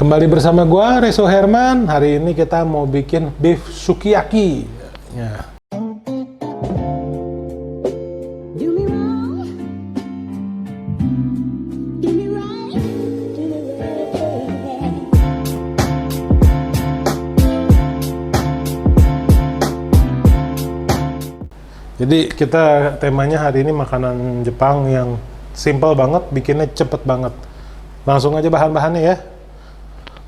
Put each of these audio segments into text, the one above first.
Kembali bersama gua Reso Herman. Hari ini kita mau bikin beef sukiyaki. Ya. Jadi kita temanya hari ini makanan Jepang yang simple banget, bikinnya cepet banget. Langsung aja bahan-bahannya ya.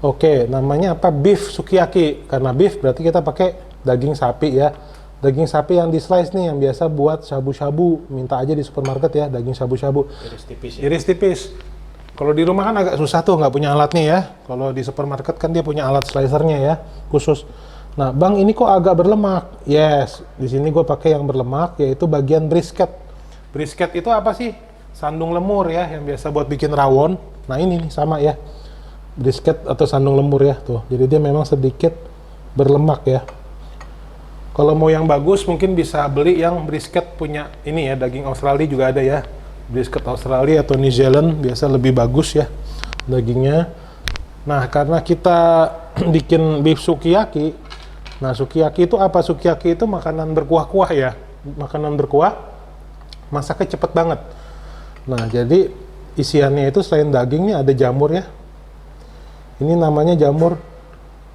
Oke, namanya apa? Beef sukiyaki. Karena beef berarti kita pakai daging sapi ya. Daging sapi yang di slice nih, yang biasa buat shabu-shabu. Minta aja di supermarket ya, daging shabu-shabu. Iris tipis ya? Iris tipis. Kalau di rumah kan agak susah tuh, nggak punya alatnya ya. Kalau di supermarket kan dia punya alat slicernya ya, khusus. Nah, Bang, ini kok agak berlemak? Yes, di sini gue pakai yang berlemak, yaitu bagian brisket. Brisket itu apa sih? Sandung lemur ya, yang biasa buat bikin rawon. Nah, ini nih sama ya, brisket atau sandung lemur ya, tuh. Jadi dia memang sedikit berlemak ya. Kalau mau yang bagus, mungkin bisa beli yang brisket punya ini ya, daging Australia juga ada ya. Brisket Australia atau New Zealand biasa lebih bagus ya dagingnya. Nah, karena kita bikin beef sukiyaki. Nah, sukiyaki itu apa? Sukiyaki itu makanan berkuah-kuah ya. Makanan berkuah, masaknya cepet banget. Nah, jadi isiannya itu selain dagingnya ada jamur ya. Ini namanya jamur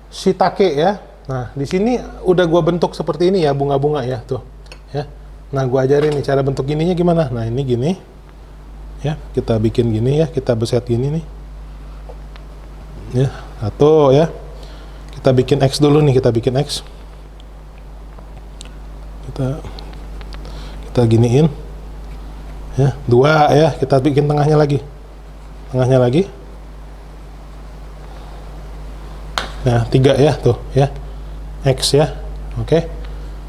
shiitake ya. Nah, di sini udah gua bentuk seperti ini ya, bunga-bunga ya, tuh. Ya. Nah, gua ajarin nih cara bentuk ininya gimana. Nah, ini gini. Ya, kita bikin gini ya, kita beset gini nih. Ya, satu ya. Kita bikin X dulu nih, kita bikin X. Kita giniin. Ya, dua ya, kita bikin tengahnya lagi. Tengahnya lagi. Nah, tiga ya, tuh ya. X ya. Oke.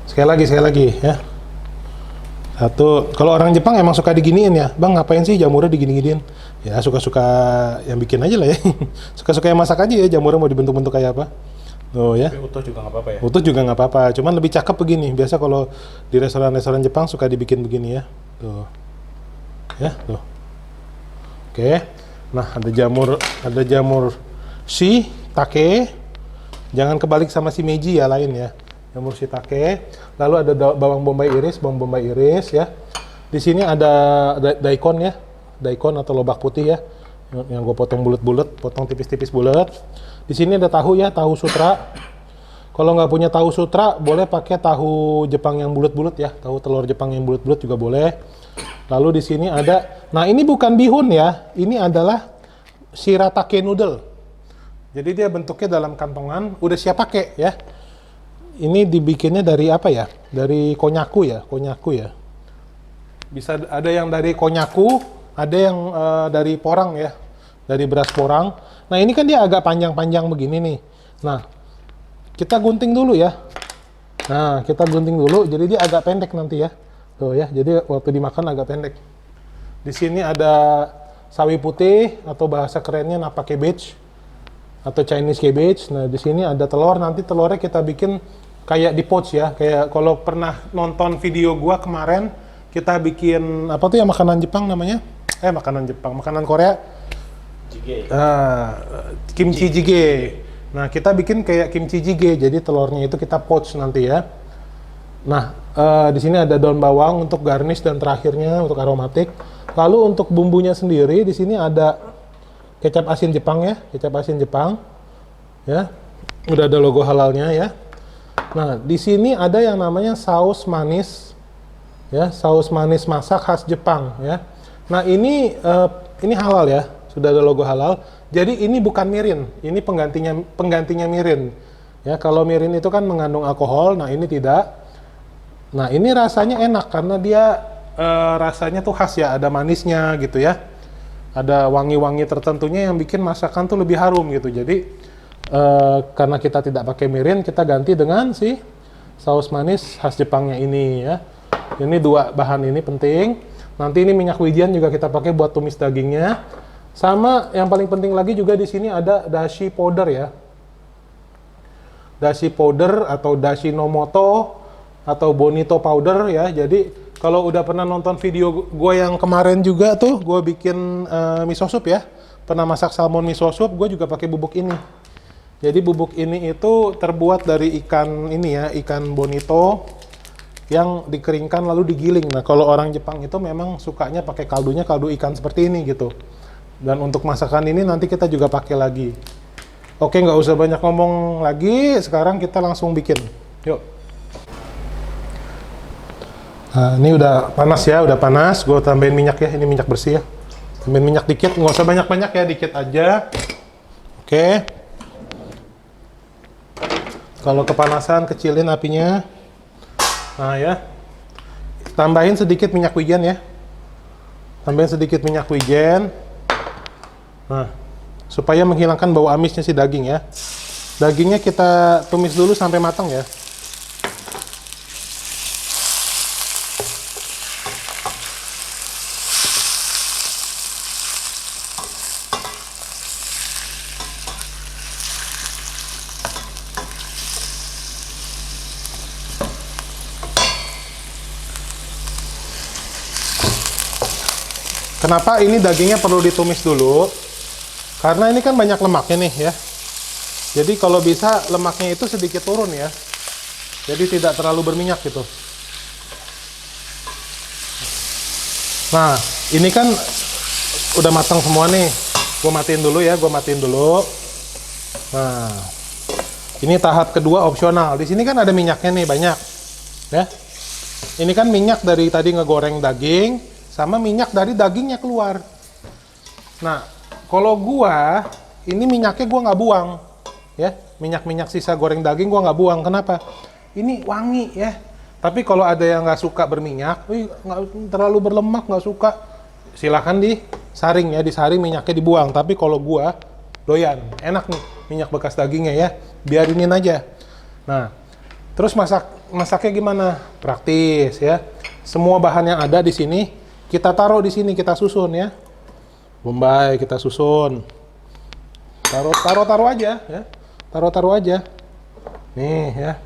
Sekali lagi ya. Satu. Kalau orang Jepang emang suka diginiin ya. Bang, ngapain sih jamurnya digini-giniin? Ya, suka-suka yang bikin aja lah ya. Suka-suka yang masak aja ya, jamurnya mau dibentuk-bentuk kayak apa. Tuh ya. Tapi utuh juga nggak apa-apa ya? Utuh juga nggak apa-apa, cuman lebih cakep begini. Biasa kalau di restoran-restoran Jepang suka dibikin begini ya. Tuh. Ya, tuh. Oke. Nah, ada jamur shiitake. Jangan kebalik sama shimeji ya, lain ya. Jamur shiitake. Lalu ada bawang bombay iris ya. Di sini ada daikon ya. Daikon atau lobak putih ya. Yang gue potong bulat-bulat, potong tipis-tipis bulat. Di sini ada tahu ya, tahu sutra. Kalau nggak punya tahu sutra, boleh pakai tahu Jepang yang bulat-bulat ya, tahu telur Jepang yang bulat-bulat juga boleh. Lalu di sini ada, nah ini bukan bihun ya, ini adalah shiratake noodle. Jadi dia bentuknya dalam kantongan, udah siap pakai ya. Ini dibikinnya dari apa ya? Dari konyaku ya. Bisa ada yang dari konyaku, ada yang dari porang ya, dari beras porang. Nah, ini kan dia agak panjang-panjang begini nih. Nah, kita gunting dulu ya. Nah, kita gunting dulu, jadi dia agak pendek nanti ya. Tuh ya, jadi waktu dimakan agak pendek. Di sini ada sawi putih atau bahasa kerennya napa cabbage atau Chinese cabbage. Nah, di sini ada telur. Nanti telurnya kita bikin kayak di poach ya. Kayak kalau pernah nonton video gua kemarin, kita bikin apa tuh ya, makanan Jepang namanya? Makanan Korea. Jjigae. Kimchi jjigae. Nah, kita bikin kayak kimchi jjigae. Jadi telurnya itu kita poach nanti ya. Nah, di sini ada daun bawang untuk garnish dan terakhirnya untuk aromatik. Lalu untuk bumbunya sendiri di sini ada kecap asin Jepang ya, kecap asin Jepang. Ya. Udah ada logo halalnya ya. Nah, di sini ada yang namanya saus manis. Ya, saus manis masak khas Jepang ya. Nah, ini halal ya. Sudah ada logo halal. Jadi ini bukan mirin, ini penggantinya mirin. Ya, kalau mirin itu kan mengandung alkohol, nah ini tidak. Nah, ini rasanya enak karena dia rasanya tuh khas ya, ada manisnya gitu ya. Ada wangi-wangi tertentunya yang bikin masakan tuh lebih harum gitu. Jadi karena kita tidak pakai mirin, kita ganti dengan si saus manis khas Jepangnya ini ya. Ini dua bahan ini penting. Nanti ini minyak wijen juga kita pakai buat tumis dagingnya. Sama yang paling penting lagi juga di sini ada dashi powder ya. Dashi powder atau dashi nomoto atau bonito powder ya. Jadi kalau udah pernah nonton video gue yang kemarin juga tuh, gue bikin miso soup ya. pernah masak salmon miso soup, gue juga pakai bubuk ini. Jadi bubuk ini itu terbuat dari ikan ini ya, ikan bonito yang dikeringkan lalu digiling. Nah, kalau orang Jepang itu memang sukanya pakai kaldunya kaldu ikan seperti ini gitu. Dan untuk masakan ini nanti kita juga pakai lagi. Oke, nggak usah banyak ngomong lagi, sekarang kita langsung bikin. Yuk. Nah, ini udah panas ya, udah panas. Gue tambahin minyak ya, ini minyak bersih ya. Tambahin minyak dikit, nggak usah banyak-banyak ya, dikit aja. Oke. Kalau kepanasan, kecilin apinya. Nah ya. Tambahin sedikit minyak wijen ya. Tambahin sedikit minyak wijen. Nah, supaya menghilangkan bau amisnya si daging ya. Dagingnya kita tumis dulu sampai matang ya. Kenapa ini dagingnya perlu ditumis dulu? Karena ini kan banyak lemaknya nih ya. Jadi kalau bisa lemaknya itu sedikit turun ya. Jadi tidak terlalu berminyak gitu. Nah, ini kan udah matang semua nih. Gue matiin dulu ya, gue matiin dulu. Nah, ini tahap kedua opsional. Di sini kan ada minyaknya nih banyak. Ya. Ini kan minyak dari tadi ngegoreng daging. Sama minyak dari dagingnya keluar. Nah, kalau gua, ini minyaknya gua nggak buang. Ya, minyak-minyak sisa goreng daging gua nggak buang. Kenapa? Ini wangi ya. Tapi kalau ada yang nggak suka berminyak, nggak terlalu berlemak, nggak suka, silahkan disaring ya, disaring minyaknya dibuang. Tapi kalau gua, doyan, enak nih minyak bekas dagingnya ya. Biarinin aja. Nah, terus masaknya gimana? Praktis ya. Semua bahan yang ada di sini kita taruh di sini, kita susun ya. Bombay kita susun. Taruh aja ya. Taruh aja. Nih ya.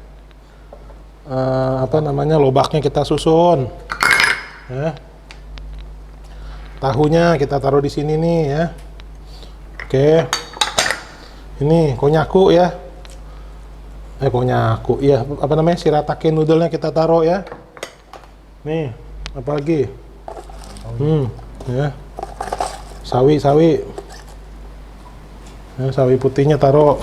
Apa namanya? Lobaknya kita susun. Ya. Tahunya kita taruh di sini nih ya. Oke. Ini konyaku ya. Konyaku. Iya, apa namanya? Shiratake noodle-nya kita taruh ya. Nih, apa lagi? Ya. Sawi. Ya, sawi putihnya taruh.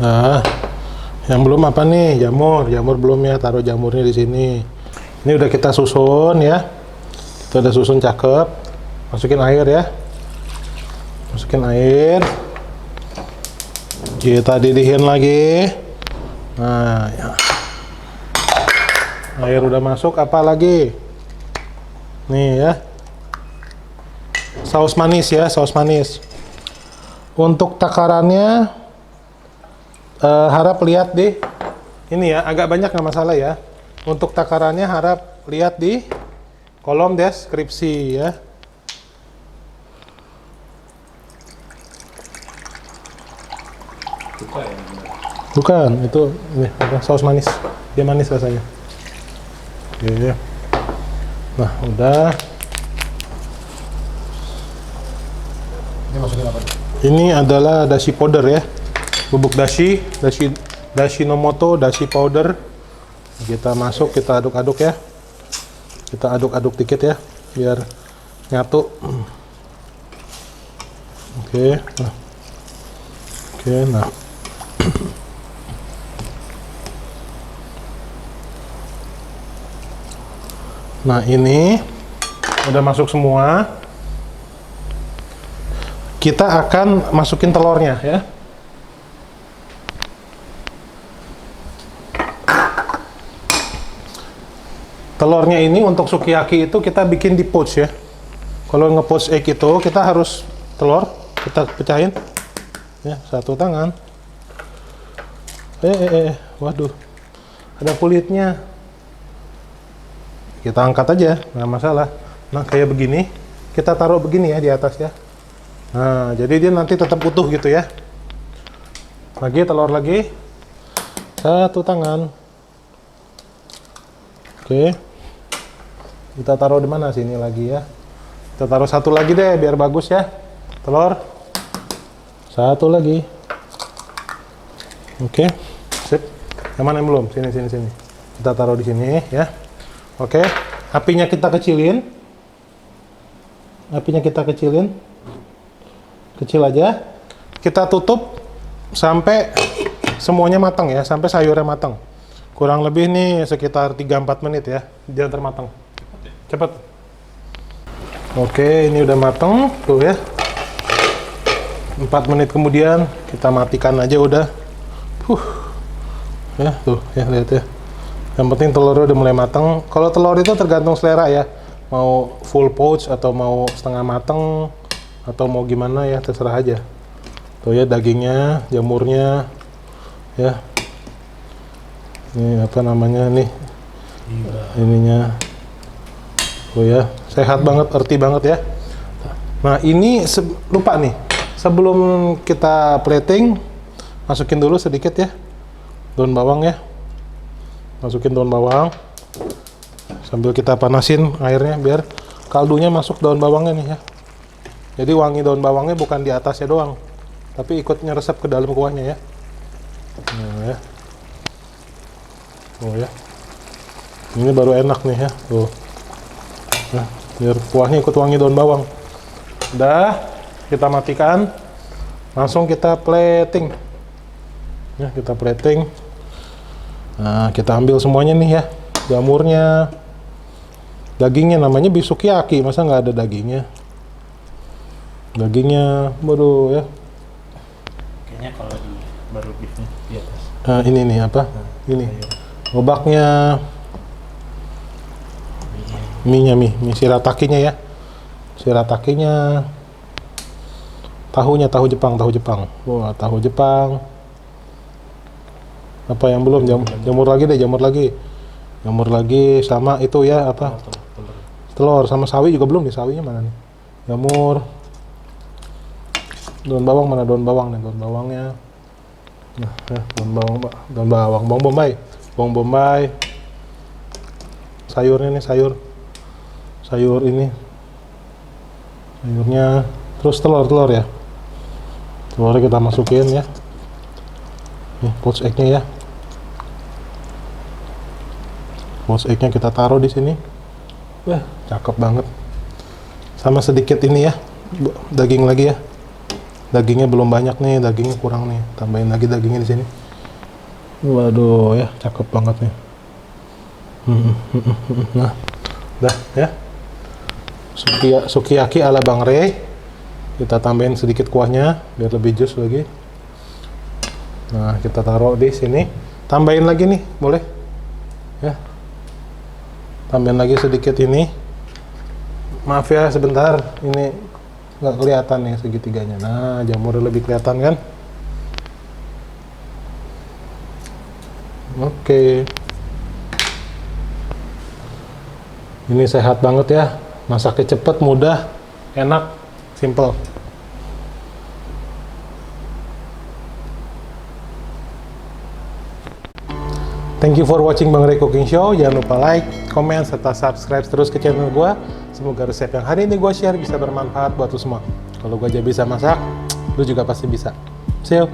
Nah, yang belum apa nih? Jamur belum ya, taruh jamurnya di sini. Ini udah kita susun ya. Kita udah susun cakep. Masukin air ya. Masukin air. Kita didihin lagi. Nah, ya. Air udah masuk, apa lagi? Nih ya. Saus manis ya, saus manis. Untuk takarannya harap lihat di ini ya, agak banyak nggak masalah ya. Untuk takarannya harap lihat di kolom deskripsi ya. Bukan, itu ini apa, saus manis. Dia manis rasanya. Oke. Nah, udah. Ini masukin apa? Ini adalah dashi powder ya. Bubuk dashi Nomoto dashi powder. Kita masuk, kita aduk-aduk ya. Kita aduk-aduk dikit ya, biar nyatu. Oke. Nah. Oke, nah. Nah, ini udah masuk semua. Kita akan masukin telurnya ya. Telurnya ini untuk sukiyaki itu kita bikin di poach ya. Kalau nge-poach egg itu kita harus telur kita pecahin ya, satu tangan. Waduh, ada kulitnya. Kita angkat aja, nggak masalah. Nah, kayak begini, kita taruh begini ya di atas ya. Nah, jadi dia nanti tetap utuh gitu ya. Lagi, telur lagi. Satu tangan. Oke. Kita taruh di mana sini lagi ya? Kita taruh satu lagi deh biar bagus ya. Telur. Satu lagi. Oke. Sip. Yang mana yang belum? Sini sini sini. Kita taruh di sini ya. Oke. Apinya kita kecilin. Apinya kita kecilin. Kecil aja. Kita tutup sampai semuanya matang ya, sampai sayurnya matang. Kurang lebih nih sekitar 3-4 menit ya, jangan termatang. Cepet. Oke, ini udah matang tuh ya. 4 menit kemudian kita matikan aja udah. Ya tuh ya, lihat ya. Yang penting telurnya udah mulai matang. Kalau telur itu tergantung selera ya, mau full poach atau mau setengah matang atau mau gimana ya, terserah aja. Tuh ya dagingnya, jamurnya ya. Ini apa namanya nih? Ininya. Oh ya, sehat banget, earthy banget ya. Nah, ini lupa nih. Sebelum kita plating, masukin dulu sedikit ya. Daun bawang ya. Masukin daun bawang. Sambil kita panasin airnya biar kaldunya masuk daun bawangnya nih ya. Jadi wangi daun bawangnya bukan di atasnya doang, tapi ikut nyeresep ke dalam kuahnya ya. Nah, ya. Oh ya. Ini baru enak nih ya. Tuh. Nah, biar kuahnya ikut wangi daun bawang. Udah, kita matikan. Langsung kita plating. Ya, kita plating. Nah, kita ambil semuanya nih ya. Jamurnya. Dagingnya namanya beef sukiyaki, masa nggak ada dagingnya? Dagingnya, waduh ya. Kayaknya kalau di baru beefnya di atas. Nah, ini nih apa? Ini. Gobaknya. Mie shiratakinya ya. Shiratakinya. Tahunya tahu Jepang. Wah, tahu Jepang. Apa yang belum? Jamur lagi deh, jamur lagi. Jamur lagi sama itu ya apa? Telur sama sawi juga belum nih, sawinya mana nih? Jamur. Daun bawang mana daun bawang nih? Daun bawangnya. Nah, daun bawang, bawang bombay. Sayurnya nih, sayur ini. Sayurnya, terus telur ya. Telurnya kita masukin ya. Nih, poached egg-nya ya. Poached egg-nya kita taruh di sini. Wah, cakep banget. Sama sedikit ini ya, daging lagi ya. Dagingnya belum banyak nih, dagingnya kurang nih. Tambahin lagi dagingnya di sini. Waduh ya, cakep banget nih. Nah, dah ya. Sukiyaki ala Bang Ray. Kita tambahin sedikit kuahnya biar lebih jus lagi. Nah, kita taruh di sini. Tambahin lagi nih, boleh? Ya. Tambahin lagi sedikit ini. Maaf ya sebentar, ini nggak kelihatan nih segitiganya. Nah, jamurnya lebih kelihatan kan? Oke. Ini sehat banget ya. Masaknya cepet, mudah, enak, simple. Thank you for watching Bang Ray Cooking Show. Jangan lupa like, comment, serta subscribe terus ke channel gue. Semoga resep yang hari ini gue share bisa bermanfaat buat lo semua. Kalau gue aja bisa masak, lo juga pasti bisa. See you!